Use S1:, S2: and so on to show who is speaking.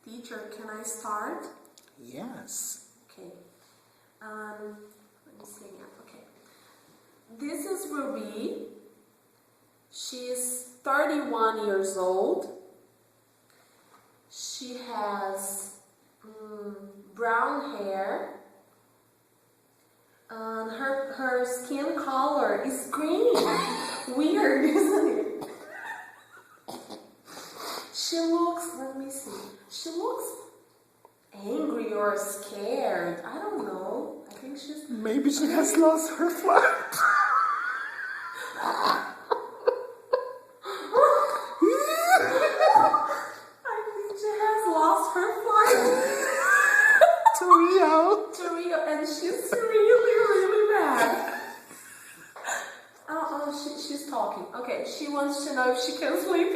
S1: Teacher, can I start?
S2: Yes.
S1: Okay. Let me see again. Okay. This is Ruby. She's 31 years old. She has brown hair. Her skin color is green. Weird, isn't it? She looks, let me see. She looks angry or scared. I don't know. I think she's...
S2: Maybe she has lost her flight.
S1: I think she has lost her flight
S2: To Rio.
S1: to Rio, and she's really mad. She's talking. Okay, she wants to know if she can sleep